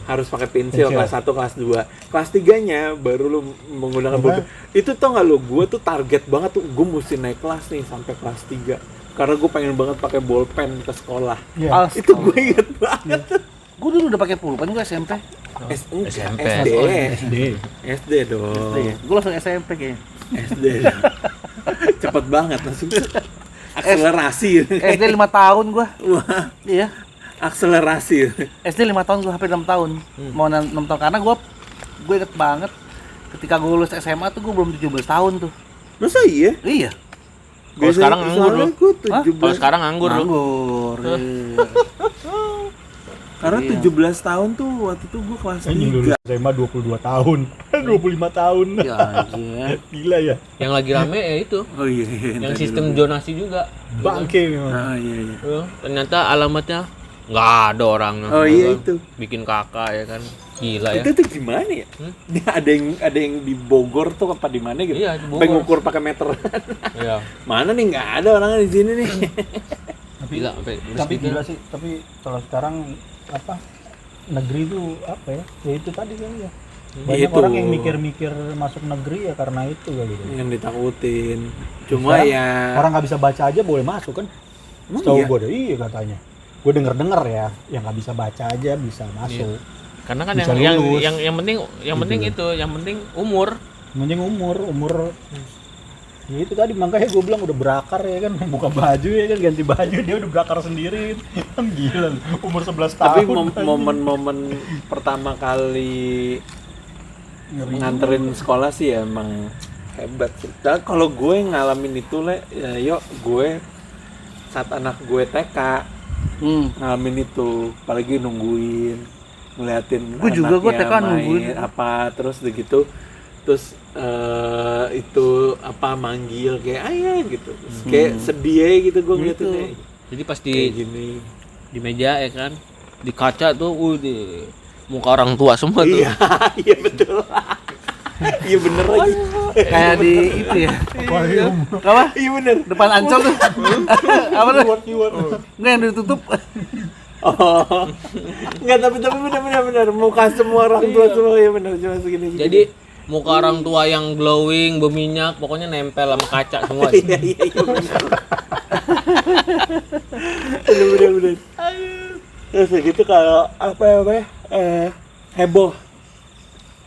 D: harus pakai pensil.
C: Pensil.
D: Kelas 1 kelas 2 kelas 3-nya baru lu menggunakan
C: Apa?
D: ballpoint. Itu tau gak lu, gue tuh target banget tuh, gue mesti naik kelas nih sampai kelas 3 karena gue pengen banget pakai bolpen ke sekolah.
C: Iya.
D: Itu gue inget banget.
B: Gue dulu udah pakai pulpen gue SMP.
A: SMP.
D: SD dong.
B: Gue langsung SMP kayaknya.
D: SD. Cepet banget langsung. Akselerasi.
B: SD 5 tahun gue.
D: Wah,
B: Iya.
D: akselerasi.
B: SD 5 tahun gue hampir 6 tahun. Mau 6 tahun karena gue inget banget ketika gue lulus SMA tuh gue belum 17 tahun tuh.
D: Masa iya?
B: Iya.
A: Kalau sekarang nganggur lu.
B: Hah?
A: Kalau sekarang nganggur lu.
B: Nganggur. Iya.
D: Karena
B: Iya.
D: 17 tahun tuh waktu itu gue kelas
C: Anjing dulu
D: 3.
C: SMA 22 tahun. 25 tahun.
B: Ya anjir.
C: Gila ya.
A: Yang lagi rame ya itu.
D: Oh iya.
A: Yang sistem zonasi juga.
C: Bangke memang.
D: Ah iya iya.
A: Ternyata alamatnya nggak ada orangnya.
D: Oh iya itu.
A: Bikin kakak ya kan. Gila ya.
D: Itu tuh gimana ya? Dia ada yang di Bogor tuh apa di mana gitu?
A: Iya, di Bogor.
D: Pengen ngukur pakai meter.
A: Iya.
D: Mana nih, nggak ada orangnya di sini nih.
A: Gila sampai
C: Tapi
A: gitu.
C: gila sih, tapi kalau sekarang apa negeri itu apa ya? Ya itu tadi kali ya. Banyak
D: Itu.
C: orang yang mikir-mikir masuk negeri ya karena itu kali gitu.
D: Yang ditakutin. Cuma
C: Sekarang
D: ya
C: orang nggak bisa baca aja boleh masuk kan?
D: Emang
C: Tahu
D: iya?
C: gue deh, iya katanya. Gue denger ya, yang nggak bisa baca aja bisa masuk.
A: Karena kan
C: Bisa
A: yang
C: lulus.
A: yang penting
C: Gitu.
A: itu, yang penting umur.
C: Mending umur. Ya itu tadi makanya gue bilang udah berakar ya kan, buka baju ya kan, ganti baju dia udah berakar sendiri. Kan gila, umur 11 tahun.
D: tapi momen-momen pertama kali
C: Ngeri.
D: nganterin sekolah sih ya emang hebat sih. Dan kalau gue ngalamin itu ya, yuk gue saat anak gue TK ngalamin itu, apalagi nungguin, ngeliatin
B: Gue juga, gue
D: anaknya
B: TK nungguin.
D: main apa, terus begitu, terus itu apa manggil kayak ayah gitu, terus kayak sedih aja gitu gue ngeliatinnya.
A: Jadi pas
D: Kayak gini.
A: di meja ya kan, di kaca tuh di muka orang tua semua tuh.
D: Iya, iya betul. Iya bener lagi.
B: Kayak di itu ya.
C: Aquarium.
B: Apa?
D: Iya bener.
B: Depan Ancol tuh. Apa tuh?
C: Keyword.
B: Enggak yang ditutup.
D: Oh. Enggak, tapi benar muka semua orang tua semua ya benar cuma segini.
A: Jadi muka orang tua yang glowing, berminyak, pokoknya nempel sama kaca semua.
D: iya benar. Bener. Terus gitu kalau apa ya?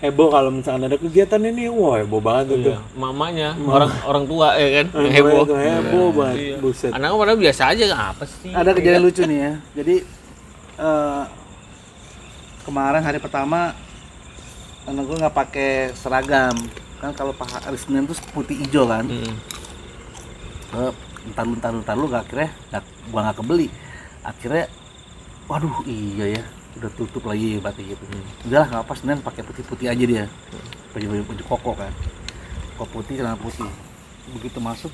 D: Heboh kalau misalkan ada kegiatan ini, wah heboh banget tuh.
A: Iya, mamanya orang tua ya kan,
D: Heboh
A: heboh.
D: banget,
A: Iya.
D: buset.
A: Anaknya padahal biasa aja, apa sih?
B: Ada kejadian lucu nih ya. Jadi kemarin hari pertama anak gue nggak pakai seragam kan, kalau hari Senin tuh putih hijau kan. Bentar lu akhirnya gua nggak kebeli. Akhirnya waduh iya ya, udah tutup lagi batik gitu. Udahlah nggak apa, Senin pakai putih aja dia. Baju koko kan, koko putih, celana putih. Begitu masuk,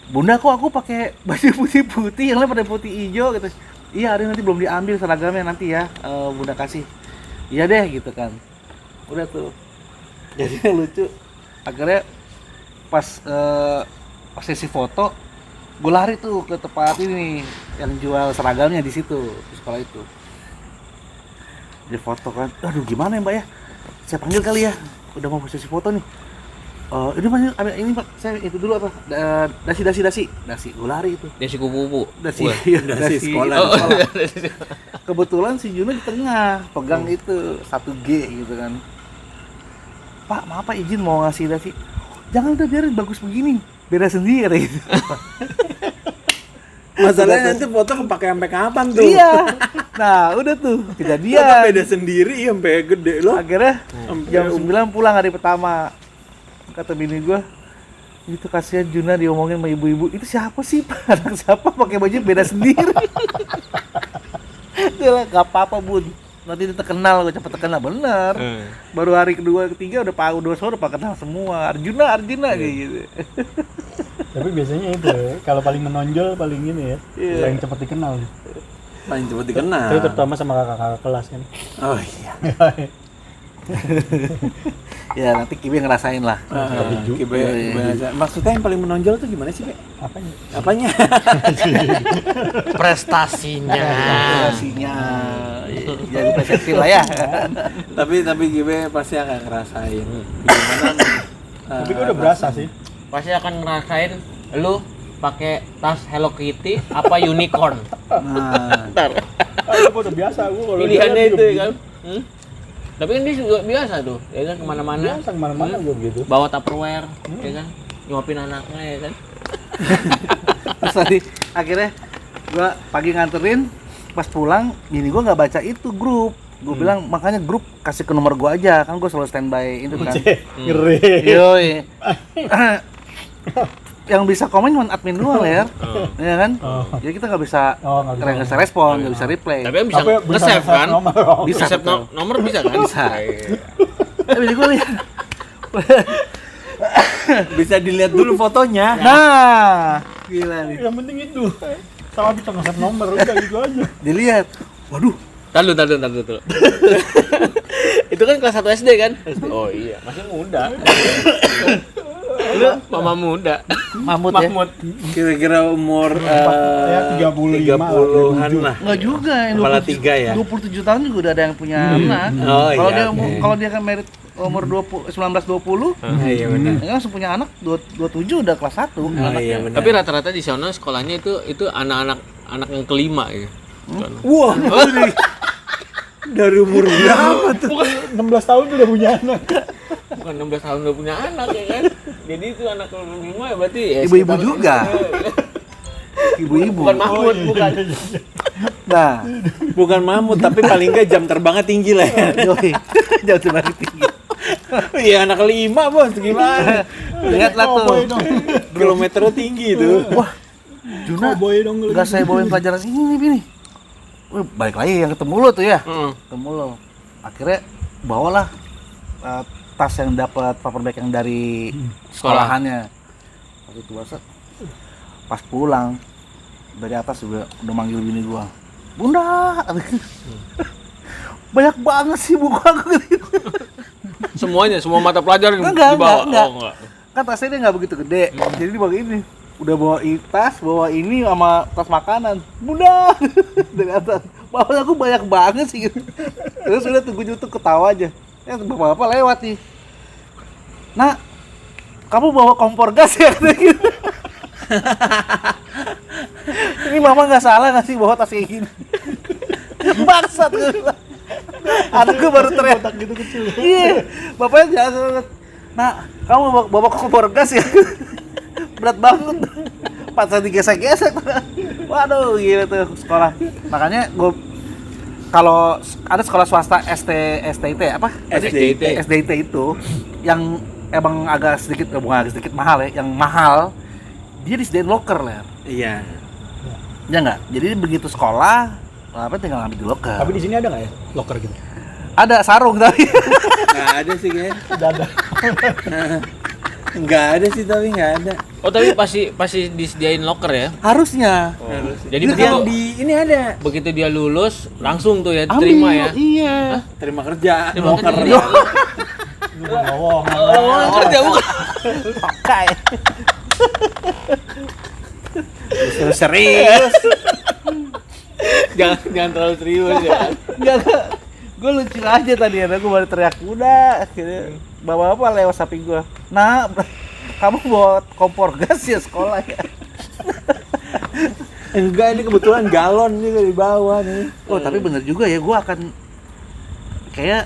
B: Bunda kok aku pakai baju putih yang lain pada putih hijau gitu. Iya, ada nanti belum diambil seragamnya, nanti ya Bunda kasih. Iya deh gitu kan. Udah tuh. Jadi yang lucu, akhirnya pas sesi foto, gue lari tuh ke tempat ini yang jual seragamnya di situ, di sekolah itu. Di foto kan, aduh gimana ya Mbak ya? Saya panggil kali ya, udah mau sesi foto nih. Ini Mas, ini Pak, saya itu dulu apa? Dasi, gue lari itu.
A: Desi kupu-kupu.
B: Dasi
D: sekolah.
A: Oh,
B: Kebetulan si Juno di tengah, pegang itu 1G gitu kan. Pak, maaf Pak, izin mau ngasih dasi. Jangan udah biarin, bagus begini, beda sendiri gitu.
D: Masalahnya nanti foto kepake sampai kapan tuh?
B: Iya. Nah, udah tuh
D: Foto
B: kejadian.
D: beda sendiri sampai gede loh.
B: Akhirnya jam 9 pulang hari pertama. Kata bini gua, itu kasihan Juna diomongin sama ibu-ibu. Itu siapa sih Pak? Anak siapa pakai baju beda sendiri? Dia lah, gak apa-apa Bun. nanti dia terkenal, gue cepet terkenal, bener. Baru hari kedua ketiga udah sore udah kenal semua, Arjuna kayak gitu.
C: Tapi biasanya itu kalau paling menonjol paling ini ya, paling cepat dikenal.
D: Paling cepet dikenal.
C: Tapi terutama sama kakak-kakak kelas kan.
D: Oh iya.
B: Ya nanti Kibe ngerasain lah.
D: Kibe, maksudnya yang paling menonjol tuh gimana sih, Be? Apanya?
A: Prestasinya.
B: Prestasinya. Jadi prestasi lah ya.
D: tapi Kibe pasti akan ngerasain gimana.
C: Tapi gue udah berasa sih.
A: Pasti akan ngerasain lu pakai tas Hello Kitty apa unicorn.
B: Nah,
A: Ntar
C: Gue udah biasa gue kalau
A: pilihannya
C: jalan
A: itu
C: juga
A: ya kan. Tapi kan dia juga biasa tuh, ya kan kemana-mana.
C: biasa kemana-mana gue begitu.
A: Bawa Tupperware, ya kan, nyuapin anaknya ya kan.
B: terus tadi akhirnya gua pagi nganterin, pas pulang bini gua nggak baca itu grup. Gue bilang makanya grup kasih ke nomor gua aja, kan gua selalu standby itu kan.
C: Ngeri.
B: Yoi. Yang bisa komen cuma admin doang ya, ya kan? Jadi kita nggak bisa, nggak bisa respon, nggak bisa reply.
A: Tapi bisa nge-save kan?
B: Bisa
A: Nge-save nomor bisa kan?
B: Bisa. Tapi gue lihat.
D: Bisa dilihat dulu fotonya.
B: Nah, gila nih.
C: Yang penting itu sama bisa nge-save nomor udah gitu aja.
B: Dilihat. Waduh.
A: Tahu. Itu kan kelas 1 SD kan? Oh iya, masih muda. Mama muda.
B: Mahmud ya.
D: Kira-kira umur
C: Ya
D: 30-an lah.
B: Enggak juga, yang
D: Kepala 3 ya.
B: 27 tahun juga udah ada yang punya anak.
D: Oh,
B: Kalau
D: iya,
B: dia
D: oke.
B: kalau dia kan merit umur 19-20,
D: Iya benar.
B: ya langsung punya anak 27 udah kelas 1.
D: Oh iya benar.
A: Tapi rata-rata di sana sekolahnya itu anak-anak yang kelima ya.
D: Wah. Dari umur berapa tuh?
C: 16 tahun udah punya anak.
A: Bukan 16 tahun udah punya anak ya kan. Jadi itu anak kelima ya berarti ya
B: Ibu-ibu
A: sekitar-
B: juga. Ibu-ibu.
A: Bukan Mahmud, bukan.
B: Nah,
D: Bukan mamut tapi paling enggak jam terbangnya tinggi lah ya.
B: yoi. Jauh terbang tinggi.
D: Iya anak 5 bos gimana?
B: Lihatlah tuh.
C: Cowboy dong.
D: Kilometernya tinggi tuh.
B: Wah, Juna
C: Cowboy dong.
B: nggak saya bawain pelajaran ini Bini. Wih, balik lagi yang ketemu lo tuh ya. Ketemu lo. Akhirnya bawalah tas yang dapat paper bag yang dari sekolahannya. Pas itu pas pulang dari atas udah manggil bini gua. Bunda. Banyak banget sih buku aku.
A: Semua mata pelajaran
B: Enggak,
A: dibawa.
B: enggak.
A: Oh, enggak.
B: Kan tasnya dia nggak begitu gede. Jadi dia bawa ini. Udah bawa tas, bawa ini sama tas makanan. Bunda. Dari atas. Bawa aku banyak banget sih gitu. Terus udah tunggu tuh ketawa aja. Ya bapak-bapak lewat nih. Nah, kamu bawa kompor gas ya? Gitu. Ini mama nggak salah nggak sih bawa tas kayak gini? Bangsat gue bilang. Anak gue baru teriak gitu kecil. Iya, bapaknya jangan. Nah, kamu bawa kompor gas ya? Berat banget. Pas saya digesek-gesek. Waduh, gila tuh sekolah. Makanya gue kalau ada sekolah swasta STIT apa? SDIT itu yang emang agak sedikit bukan agak sedikit mahal ya, yang mahal dia disediain locker lah.
D: Iya.
B: Ya enggak. Jadi begitu sekolah apa tinggal ambil di locker.
C: Tapi di sini ada nggak ya locker gitu?
B: Ada sarung tapi.
D: Nggak ada sih kayaknya.
C: Tidak ada.
D: Nggak ada sih tapi nggak ada.
A: Oh, tapi pasti disediain locker ya.
B: Harusnya.
A: Jadi
B: Ini
A: begitu
B: kalau
D: Ini ada.
A: begitu dia lulus langsung tuh ya
B: Ambil,
A: diterima ya.
B: Iya.
D: Terima kerja.
A: Terima
D: Loker.
A: kerja.
C: Oh,
A: Oh, kerja bukan.
B: Pakai.
D: Serius.
A: jangan terlalu serius ya.
B: Enggak. Gue lucu aja tadi ya, gue baru teriak udah. Akhirnya bapak-bapak lewat samping gue. Nah, kamu bawa kompor gas ya sekolah ya?
D: Enggak, ini kebetulan galon juga di bawah nih.
B: Oh tapi bener juga ya, gue akan kayak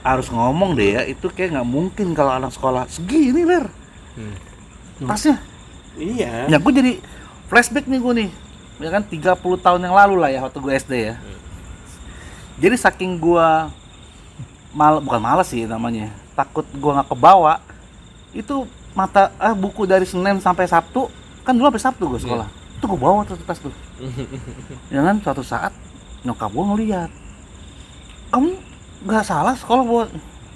B: harus ngomong deh ya, itu kayak nggak mungkin kalau anak sekolah segini ler tasnya.
D: Iya.
B: Ya gue jadi flashback nih gue nih, ya kan 30 tahun yang lalu lah ya waktu gue SD ya. Jadi saking gue bukan malas sih namanya, takut gue nggak kebawa, itu buku dari Senin sampai Sabtu, kan dulu sampai Sabtu gue sekolah. Itu gue bawa tuh tas tuh. Ya kan suatu saat nyokap gue ngeliat kamu nggak salah sekolah buat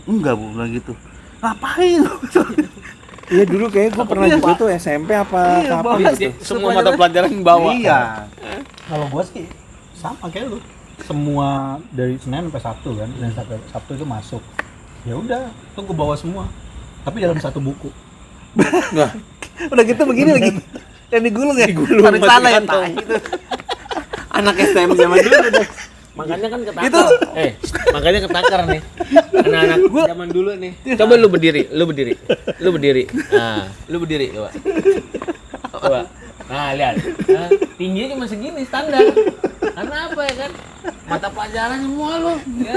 B: enggak bu bilang gitu. Ngapain?
D: Iya dulu kayak gue pernah juga tuh SMP apa
B: Iya,
D: kapan
B: Bang.
D: gitu.
A: Semua mata pelajaran bawa.
B: Iya.
C: Kalau gua sih sama kayak lu. Semua dari Senin sampai Sabtu kan, Senin sampai Sabtu itu masuk. Ya udah, tuh gua bawa semua. Tapi dalam satu buku.
D: Nah,
B: Udah gitu begini lagi. Yang digulung ya. Tarik
D: masih
B: sana ya.
D: kantong.
B: Tai itu.
D: anak STM zaman dulu udah.
A: Makanya kan ketakar.
B: Gitu.
A: Makanya ketakar nih. Anak-anak zaman dulu nih. Coba lu berdiri. Nah, lu berdiri coba. Coba. Nah, lihat. Nah, tingginya cuma segini standar. Karena apa ya kan? Mata pelajaran semua lu, ya.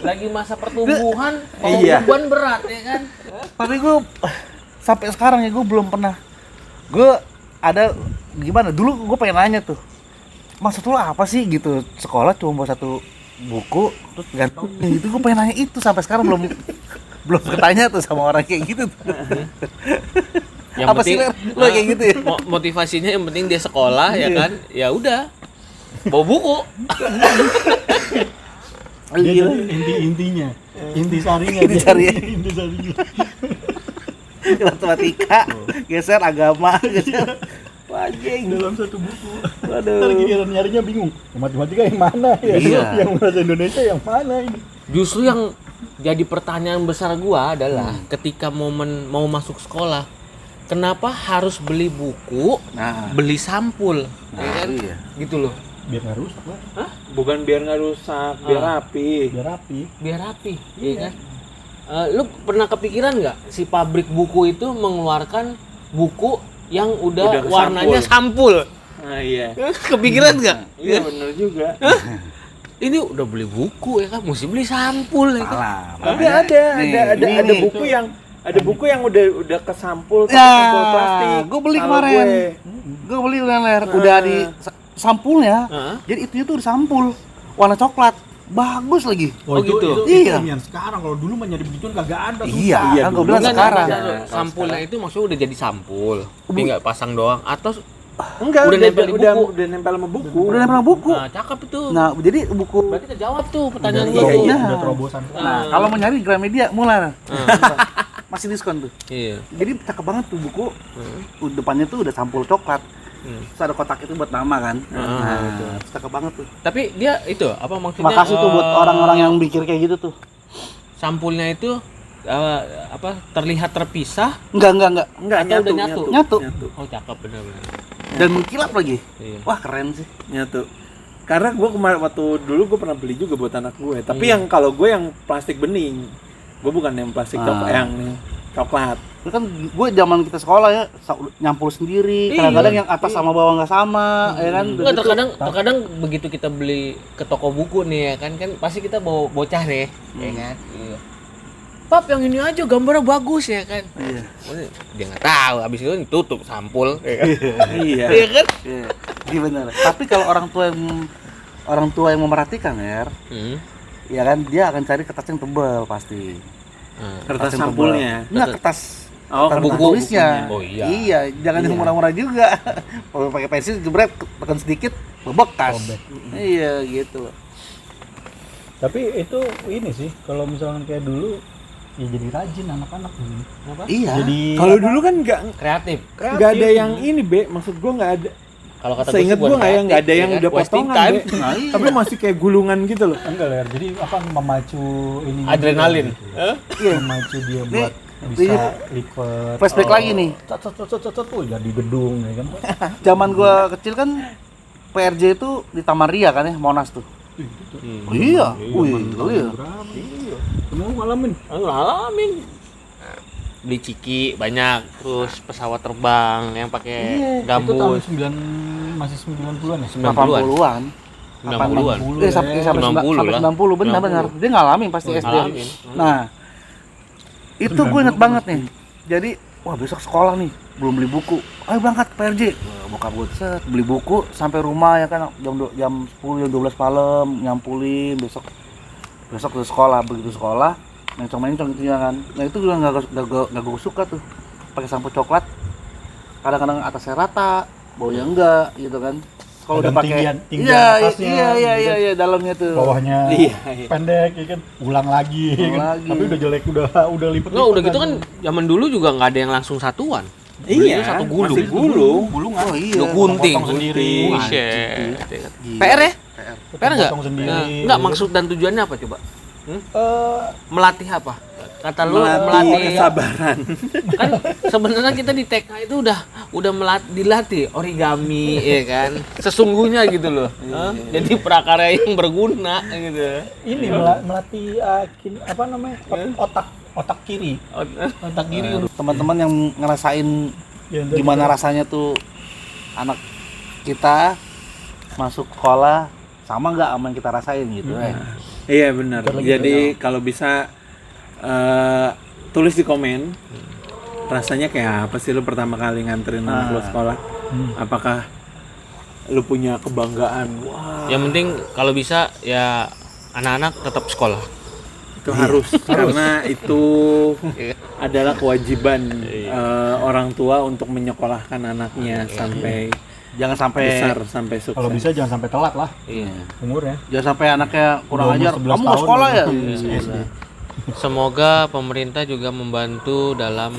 A: Lagi masa pertumbuhan, kalau
D: Iya.
A: beban berat ya kan.
B: Tapi gue sampai sekarang ya gue belum pernah. Gue ada gimana? Dulu gue pengen nanya tuh. Maksud lu apa sih gitu? Sekolah cuma bawa satu buku terus gantung gitu. Gue pengen nanya itu sampai sekarang belum ketanya tuh sama orang kayak gitu tuh.
A: Yang
B: Apa sih, Ler? Lu kayak gitu ya?
A: Motivasinya yang penting dia sekolah ya kan. Ya udah. Bawa buku.
C: Dia jadi inti-intinya. Inti sarinya.
B: Inti sarinya.
C: Inti sarinya.
B: Matematika, geser agama, geser wajing.
C: Dalam satu buku.
B: Waduh.
C: Ntar giliran nyarinya bingung. Matematika yang mana ya?
B: Iya.
C: Yang bahasa Indonesia yang mana ini?
A: Justru yang jadi pertanyaan besar gua adalah ketika momen mau masuk sekolah, kenapa harus beli buku,
B: Nah,
A: beli sampul, ya kan?
B: iya.
A: Gitu loh.
C: Biar nggak rusak lah.
D: Bukan biar nggak rusak, biar rapi.
C: Biar rapi.
A: Biar rapi, ya kan? Lu pernah kepikiran nggak si pabrik buku itu mengeluarkan buku yang udah
D: Udah
A: warnanya sampul?
D: Nah iya.
A: Kepikiran nggak?
D: Iya bener juga.
A: Ini udah beli buku ya kan, mesti beli sampul ya kan?
B: Salah.
D: Tapi
B: Makanya-
D: ada
B: nih.
D: buku yang udah kesampul
B: Ya,
D: sampul plastik.
B: gue beli
D: Kalau
B: kemarin. Gue beli Ler, udah di sampulnya.
A: Heeh.
B: Jadi itu tuh udah sampul warna coklat. Bagus lagi.
A: Oh, gitu?
B: Iya.
C: Yang sekarang kalau dulu mah nyari begituan kagak ada. susah.
B: Iya,
D: Iya,
B: kan gue
D: dulu
B: bilang
A: Enggak,
B: sekarang.
A: enggak, enggak. Sampulnya itu maksudnya udah jadi sampul, tapi nggak pasang doang atau
D: Enggak,
A: Udah nempel di buku.
D: udah nempel sama buku.
B: Udah nempel buku.
A: nah, cakep itu.
B: Nah, jadi buku.
A: Berarti kejawab tuh pertanyaan
C: Udah
A: gua.
C: terobosan-
B: Iya.
C: udah terobosan.
B: Nah, kalau mau nyari Gramedia mulai. Masih diskon tuh.
A: Iya.
B: Jadi cakep banget tuh buku. Depannya tuh udah sampul coklat. Terus ada kotak itu buat nama kan. Nah, itu cakep banget tuh.
A: Tapi dia itu apa maksudnya?
B: Makasih tuh buat orang-orang yang mikir kayak gitu tuh.
A: Sampulnya itu apa terlihat terpisah
B: Enggak.
D: Enggak,
A: atau udah nyatu?
B: Nyatu.
A: Oh, cakep benar-benar.
B: Dan mengkilap lagi.
A: Iya.
B: Wah, keren sih.
D: Nyatu. Karena gue kemarin waktu dulu gue pernah beli juga buat anak gue. Tapi yang kalau gue yang plastik bening, gue bukan yang plastik coklat, yang coklat.
B: Itu kan gue zaman kita sekolah ya nyampul sendiri.
A: Iya.
B: Kadang-kadang yang atas sama bawah nggak sama, ya kan.
A: Enggak,
B: Begitu.
A: terkadang begitu kita beli ke toko buku nih ya kan pasti kita bawa bocah nih, ya kan? Iya. Pap, yang ini aja gambarnya bagus ya kan.
B: Iya.
A: Dia nggak tahu, habis itu ditutup sampul, ya kan?
D: Iya.
A: Iya kan?
B: Iya. Iya benar. Tapi kalau orang tua yang memerhatikan ya, ya kan dia akan cari kertas yang tebal pasti.
D: Kertas
B: yang
D: sampulnya.
B: tebal. Enggak kertas.
D: Oh,
B: kertas
A: buku.
B: tulisnya.
A: Oh, iya.
B: Iya, jangan yang murah-murah juga. Kalau pakai pensil jebret tekan sedikit bebekas.
C: Sobek.
B: Iya, gitu.
C: Tapi itu ini sih, kalau misalkan kayak dulu ya jadi rajin anak-anak nih. Apa?
B: Iya.
C: Jadi
D: Kalau dulu kan
A: Kreatif.
D: nggak ada yang ini be, maksud gue nggak ada.
A: Kalau kata
D: Seingat
A: buat
D: gue nggak ada
A: kreatif,
D: yang
A: ya
D: udah
A: kan? Wasting
D: potongan
A: time.
D: be.
B: Nah, iya.
D: Tapi masih kayak gulungan gitu loh.
C: enggak lah, jadi apa memacu ini
A: Adrenalin.
B: Iya.
C: memacu dia
B: Ini-
C: buat
B: ini
C: bisa lipat.
B: Flashback lagi nih.
C: Cet jadi gedung ya kan.
B: Zaman gua kecil kan PRJ itu di Taman Ria kan ya, Monas tuh. Oh, iya. Wih, iya.
C: Kamu ngalamin?
A: Alamin. Beli ciki banyak, terus pesawat terbang yang pakai
B: Iya,
C: Itu tahun
A: gambus
C: masih 90-an ya?
A: 90-an.
B: 80-an.
A: 90-an.
B: Sampai
A: 90 lah.
B: 90 benar. Dia ngalamin pasti SD.
A: Ngalamin.
B: Nah, itu gue inget banget nih. Jadi, wah besok sekolah nih, belum beli buku. Ayo berangkat ke PRJ. Wah, bokap gue set beli buku sampai rumah ya kan jam 10 jam 12 malam nyampulin besok ke sekolah. Begitu sekolah mencong gitu ya kan. Nah itu juga nggak gue suka tuh pakai sampo coklat. Kadang-kadang atasnya rata, baunya enggak gitu kan. kalau udah
C: Kadang
B: pakai
C: tinggian
B: iya
C: atasnya,
B: iya dalamnya tuh.
C: bawahnya
D: Iya, iya.
C: pendek ya kan, ulang lagi, ya
B: Ulang
C: kan?
B: lagi.
C: Tapi udah jelek, udah lipet.
A: Nggak, udah gitu kan zaman dulu juga nggak ada yang langsung satuan.
D: Iya,
A: satu gulung.
D: masih gulung.
B: Oh iya.
A: Udah gunting.
C: potong sendiri.
A: Buset.
B: Gila.
A: PR ya? PR nggak?
C: Potong sendiri.
A: Nah, nggak, maksud dan tujuannya apa coba? Melatih apa? Kata lu
D: Melatih
A: melatih
D: kesabaran.
A: kan sebenarnya kita di TK itu udah dilatih origami ya kan, sesungguhnya gitu loh. Hah? Jadi prakarya yang berguna gitu.
C: Ini melatih apa namanya, otak kiri.
A: Otak kiri.
B: Teman-teman yang ngerasain
C: Ya,
B: gimana rasanya tuh anak kita masuk sekolah sama nggak sama yang kita rasain gitu
D: Iya benar. Jadi kalau bisa tulis di komen rasanya kayak apa sih lu pertama kali nganterin anak lu sekolah? Apakah lu punya kebanggaan? Wah,
A: Yang penting kalau bisa ya anak-anak tetap sekolah.
D: itu harus karena itu adalah kewajiban orang tua untuk menyekolahkan anaknya sampai
B: jangan sampai
D: besar, sampai sukses.
C: Kalau bisa jangan sampai telat lah
A: Iya.
C: umurnya.
B: jangan sampai anaknya kurang
C: Udah umur
B: ajar
C: 11
B: kamu mau
C: tahun,
B: sekolah ya
C: SD.
A: Semoga pemerintah juga membantu dalam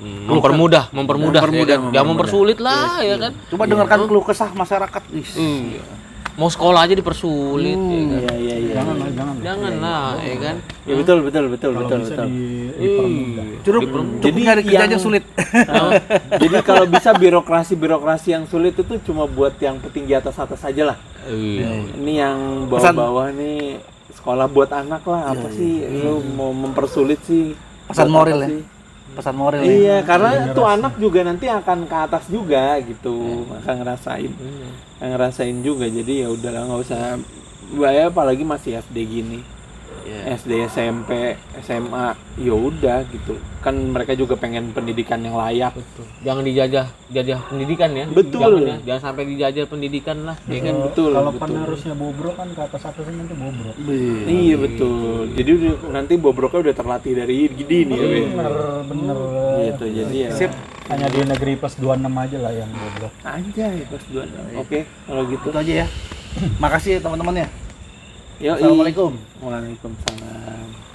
A: mempermudah ya kan? Jangan mempersulit lah ya kan.
B: coba dengarkan keluh kesah masyarakat.
A: Iya. Mau sekolah aja dipersulit ya kan.
D: Iya.
C: Jangan lah.
A: Ya kan.
D: Ya betul.
C: Kalau bisa dipermudah.
B: cukup
D: Jadi
B: nyari kerja aja
D: yang-
B: sulit.
D: Jadi kalau bisa birokrasi yang sulit itu cuma buat yang petinggi atas saja lah.
A: Iya.
D: Ini yang bawah-bawah nih sekolah buat anak lah. Apa sih lu mau mempersulit sih?
B: Pesan
D: Buat
B: moral
D: apa
B: ya?
D: sih?
B: Pesan moral
D: Iya, karena tuh anak juga nanti akan ke atas juga gitu, akan ngerasain juga. Jadi ya udahlah, nggak usah bahaya, apalagi masih SD gini, SD, SMP, SMA, ya udah gitu. Kan mereka juga pengen pendidikan yang layak.
A: Jangan jajah pendidikan ya.
D: Betul.
A: Jangan sampai dijajah pendidikan lah. Ya kan.
D: Betul.
C: Kalau
D: betul.
C: penerusnya bobrok kan ke atasnya nanti bobrok.
D: Iya betul. Jadi nanti bobroknya udah terlatih dari dini ya. Be.
C: Bener.
D: Gitu. Jadi ya.
B: Sip.
C: Hanya di negeri plus 26 aja lah yang bobrok.
D: Anjay, pas dua. Oke, kalau gitu.
B: Itu aja ya. Makasih teman-teman ya.
D: Yoi.
B: Assalamualaikum.
D: Waalaikumsalam.